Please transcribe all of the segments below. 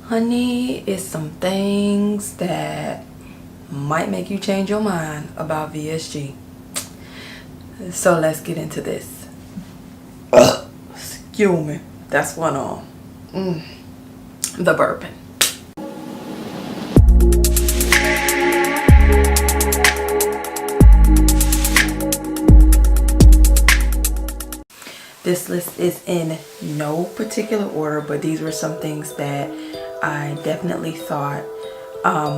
Honey, it's some things that might make you change your mind about VSG. So let's get into this. Excuse me. That's one on. The bourbon. This list is in no particular order, but these were some things that I definitely thought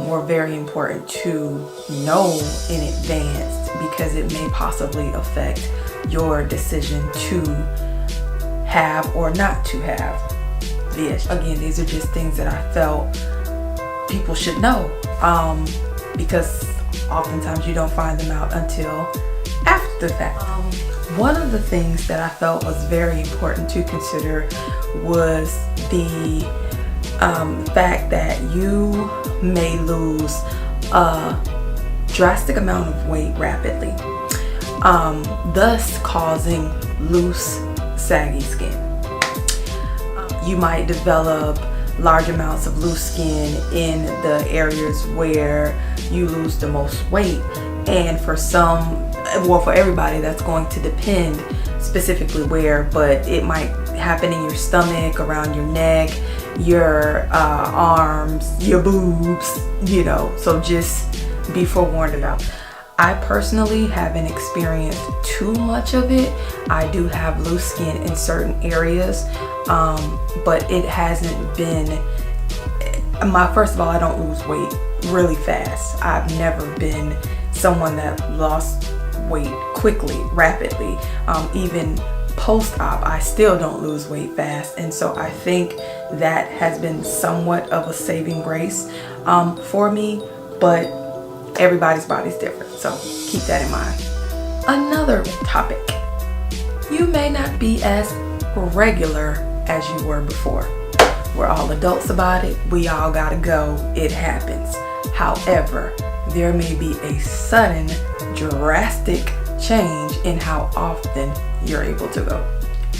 were very important to know in advance because it may possibly affect your decision to have or not to have VSG. Again, these are just things that I felt people should know because oftentimes you don't find them out until after the fact. One of the things that I felt was very important to consider was the fact that you may lose a drastic amount of weight rapidly, thus causing loose, saggy skin. You might develop large amounts of loose skin in the areas where you lose the most weight, and for everybody that's going to depend specifically where, but it might happen in your stomach, around your neck, your arms, your boobs, so just be forewarned about. I personally haven't experienced too much of it. I do have loose skin in certain areas, but it hasn't been first of all, I don't lose weight really fast. I've never been someone that lost weight quickly, rapidly. Even post-op, I still don't lose weight fast, and so I think that has been somewhat of a saving grace for me, but everybody's body's different, so keep that in mind. Another topic, you may not be as regular as you were before. We're all adults about it. We all gotta go. It happens. However, there may be a sudden, drastic change in how often you're able to go,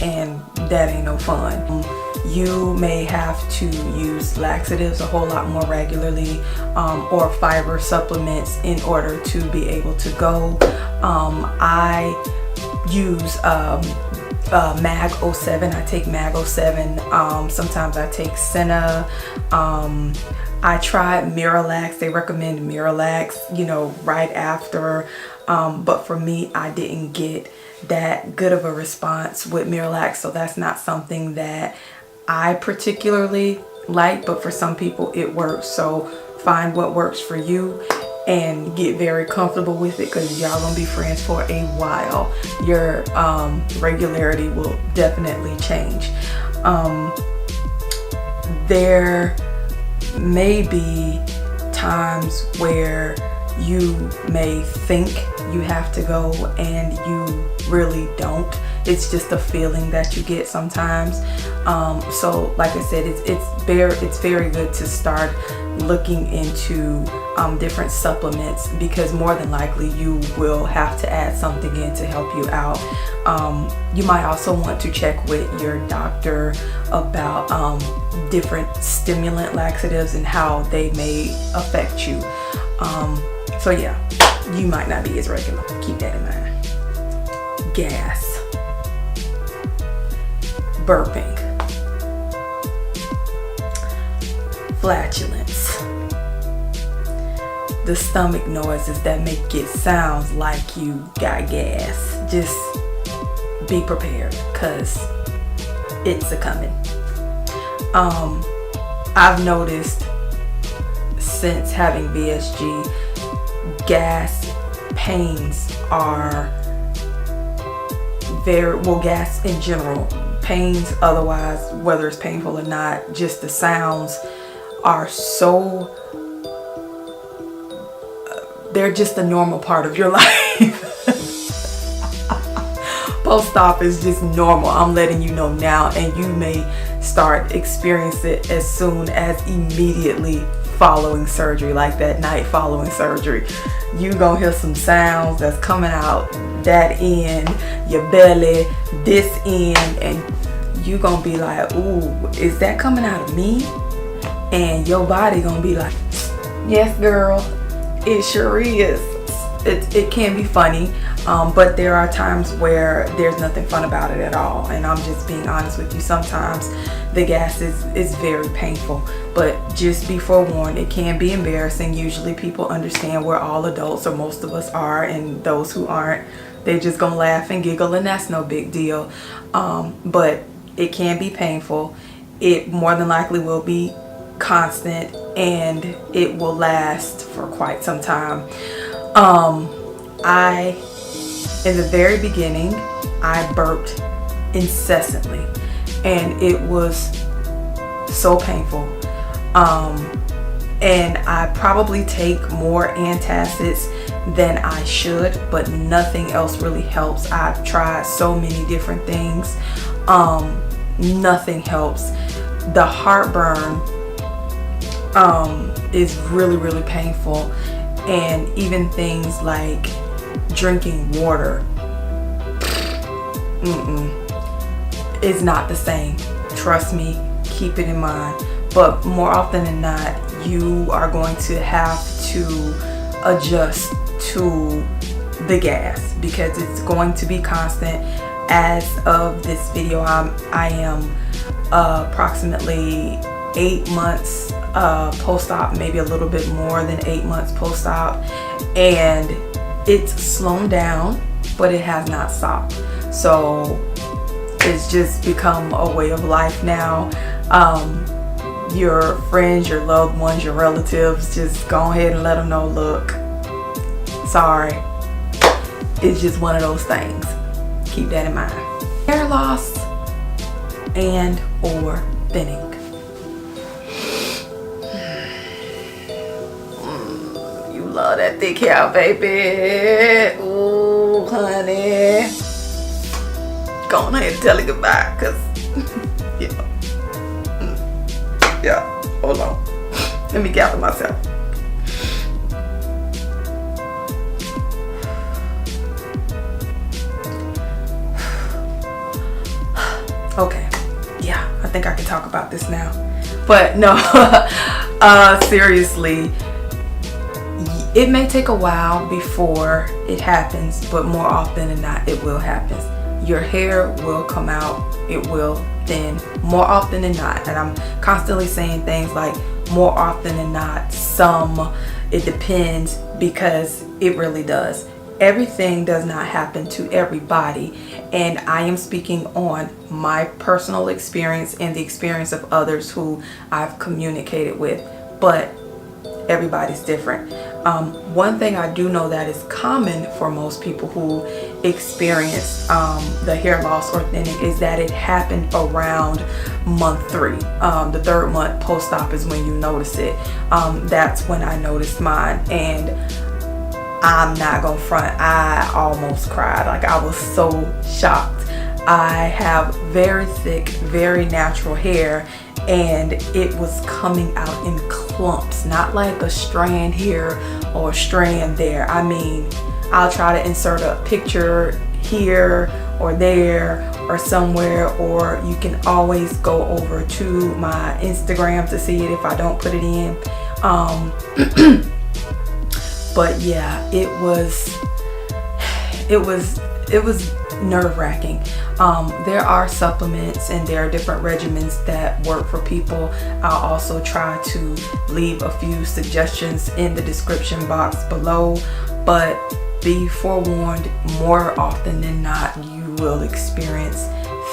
and that ain't no fun. You may have to use laxatives a whole lot more regularly, or fiber supplements in order to be able to go. I use Mag 07. I take Mag 07. Sometimes I take Senna. I tried Miralax. They recommend Miralax, right after. But for me, I didn't get that good of a response with Miralax, so that's not something that I particularly like, but for some people it works. So find what works for you and get very comfortable with it, because y'all gonna be friends for a while. Your regularity will definitely change. There may be times where you may think you have to go and you really don't. It's just a feeling that you get sometimes. So like I said, it's very good to start looking into different supplements, because more than likely you will have to add something in to help you out. You might also want to check with your doctor about different stimulant laxatives and how they may affect you. So yeah, you might not be as regular. Keep that in mind. Gas, burping, flatulence, the stomach noises that make it sound like you got gas. Just be prepared, because it's a coming. I've noticed since having VSG, gas pains are gas in general, pains otherwise, whether it's painful or not, just the sounds are so, they're just a normal part of your life. Post-op is just normal. I'm letting you know now, and you may start experiencing it as soon as immediately following surgery, like that night following surgery. You gonna hear some sounds that's coming out that end, your belly, this end, and you gonna be like, ooh, is that coming out of me? and your body gonna be like, yes girl, it sure is. It can be funny, but there are times where there's nothing fun about it at all, and I'm just being honest with you. Sometimes the gas is very painful, but just be forewarned, it can be embarrassing. Usually people understand, we're all adults, or most of us are, and those who aren't, they're just gonna laugh and giggle, and that's no big deal. But it can be painful. It more than likely will be constant, and it will last for quite some time. In the very beginning, I burped incessantly, and it was so painful. And I probably take more antacids than I should, but nothing else really helps. I've tried so many different things. Nothing helps. The heartburn is really, really painful. And even things like drinking water, it's not the same. Trust me, keep it in mind. But more often than not, you are going to have to adjust to the gas, because it's going to be constant. As of this video, I am approximately 8 months post-op, maybe a little bit more than 8 months post-op, and it's slowed down, but it has not stopped. So it's just become a way of life now. Your friends, your loved ones, your relatives, just go ahead and let them know, look, sorry, it's just one of those things. Keep that in mind. Hair loss and or thinning. You love that thick hair, baby. Ooh, honey. Go on ahead and tell it goodbye, cause yeah, hold on. Let me gather myself. Okay, yeah, I think I can talk about this now. But no, seriously, it may take a while before it happens, but more often than not, it will happen. Your hair will come out, it will thin, more often than not. And I'm constantly saying things like more often than not, some, it depends, because it really does. Everything does not happen to everybody, and I am speaking on my personal experience and the experience of others who I've communicated with, but everybody's different. One thing I do know that is common for most people who experience the hair loss or thinning is that it happened around month 3. The 3rd month post-op is when you notice it. That's when I noticed mine, and I'm not gonna front, I almost cried. Like, I was so shocked. I have very thick, very natural hair, and it was coming out in clumps, not like a strand here or a strand there. I mean, I'll try to insert a picture here or there or somewhere, or you can always go over to my Instagram to see it if I don't put it in. But yeah, it was nerve-wracking. There are supplements and there are different regimens that work for people. I'll also try to leave a few suggestions in the description box below, but be forewarned, more often than not, you will experience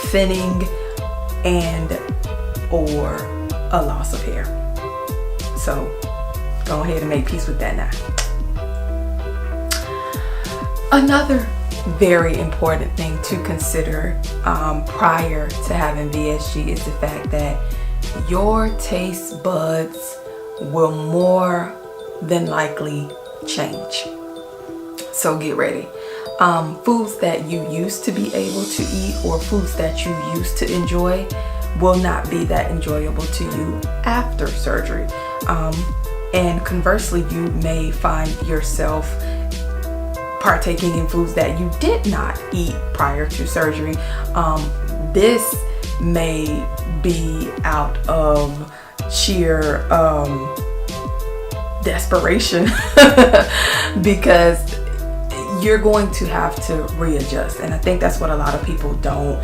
thinning and or a loss of hair. So go ahead and make peace with that now. Another very important thing to consider prior to having VSG is the fact that your taste buds will more than likely change. So get ready. Foods that you used to be able to eat or foods that you used to enjoy will not be that enjoyable to you after surgery. And conversely, you may find yourself partaking in foods that you did not eat prior to surgery. This may be out of sheer desperation because you're going to have to readjust. And I think that's what a lot of people don't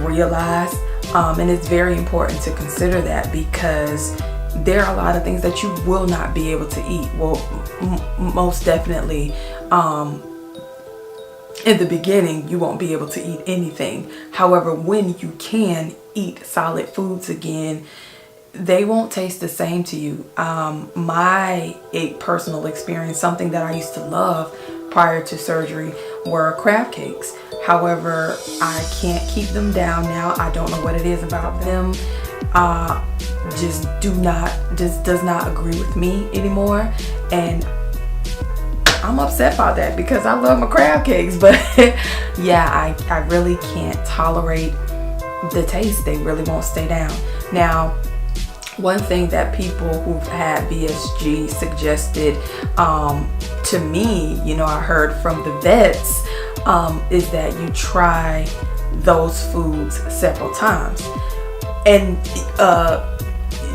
realize. And it's very important to consider that, because there are a lot of things that you will not be able to eat. Well, most definitely, in the beginning, you won't be able to eat anything. However, when you can eat solid foods again, they won't taste the same to you. My personal experience, something that I used to love prior to surgery, were crab cakes. However, I can't keep them down now. I don't know what it is about them. Just does not agree with me anymore. And I'm upset about that, because I love my crab cakes. But yeah, I really can't tolerate the taste. They really won't stay down. Now, one thing that people who've had VSG suggested to me, you know, I heard from the vets, is that you try those foods several times, and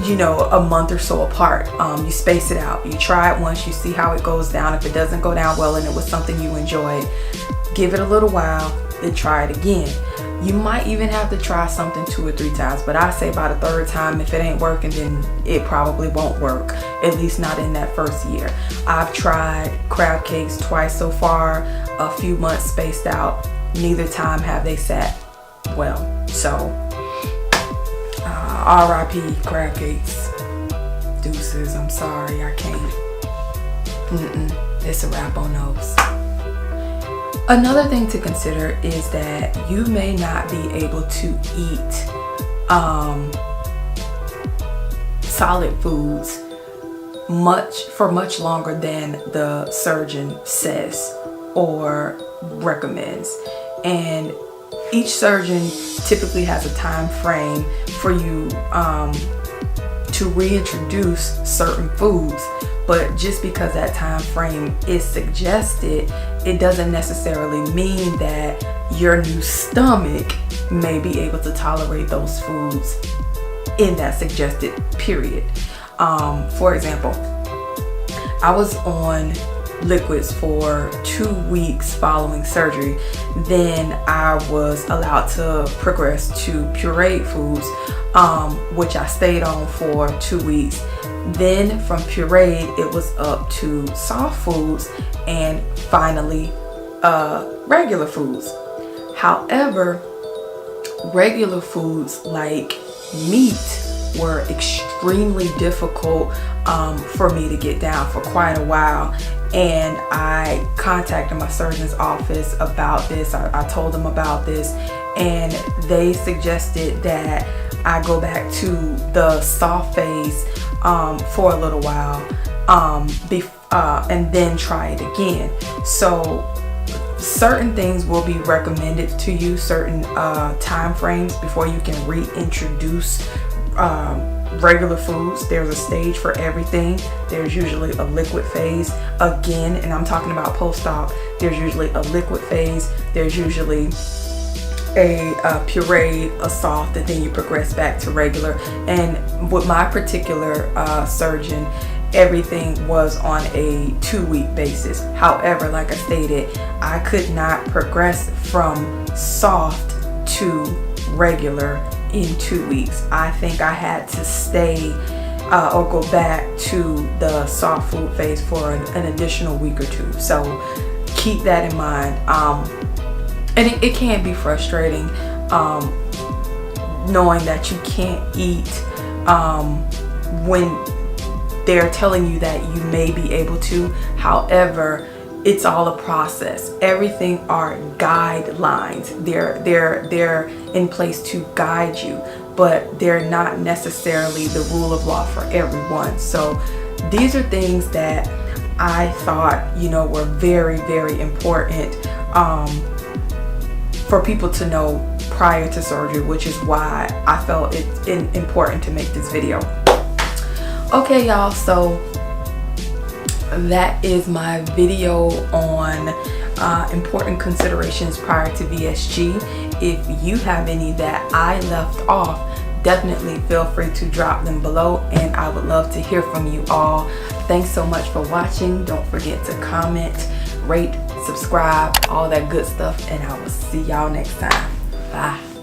you know, a month or so apart. You space it out. You try it once, you see how it goes down. If it doesn't go down well and it was something you enjoyed, give it a little while, then try it again. You might even have to try something 2 or 3 times, but I say by the 3rd time, if it ain't working, then it probably won't work, at least not in that first year. I've tried crab cakes twice so far, a few months spaced out. Neither time have they sat well. So RIP crab cakes. Deuces, I'm sorry, I can't. It's a wrap on those. Another thing to consider is that you may not be able to eat solid foods for much longer than the surgeon says or recommends. And each surgeon typically has a time frame for you to reintroduce certain foods. But just because that time frame is suggested, it doesn't necessarily mean that your new stomach may be able to tolerate those foods in that suggested period. For example, I was on liquids for 2 weeks following surgery. Then I was allowed to progress to pureed foods, which I stayed on for 2 weeks. Then from pureed, it was up to soft foods, and finally regular foods. However, regular foods like meat were extremely difficult for me to get down for quite a while. And I contacted my surgeon's office about this. I told them about this, and they suggested that I go back to the soft phase for a little while and then try it again. So certain things will be recommended to you, certain time frames before you can reintroduce regular foods. There's a stage for everything. There's usually a liquid phase again, and I'm talking about post-op. There's usually a liquid phase. There's usually a pureed, a soft, and then you progress back to regular. And with my particular surgeon, everything was on a 2-week basis. However, like I stated, I could not progress from soft to regular in 2 weeks. I think I had to stay or go back to the soft food phase for an additional week or 2. So keep that in mind. And it can be frustrating knowing that you can't eat when they're telling you that you may be able to. However, it's all a process. Everything are guidelines. They're in place to guide you, but they're not necessarily the rule of law for everyone. So these are things that I thought, you know, were very, very important for people to know prior to surgery, which is why I felt it important to make this video. Okay, y'all, so that is my video on important considerations prior to VSG. If you have any that I left off, definitely feel free to drop them below, and I would love to hear from you all. Thanks so much for watching. Don't forget to comment, rate, subscribe, all that good stuff, and I will see y'all next time. Bye.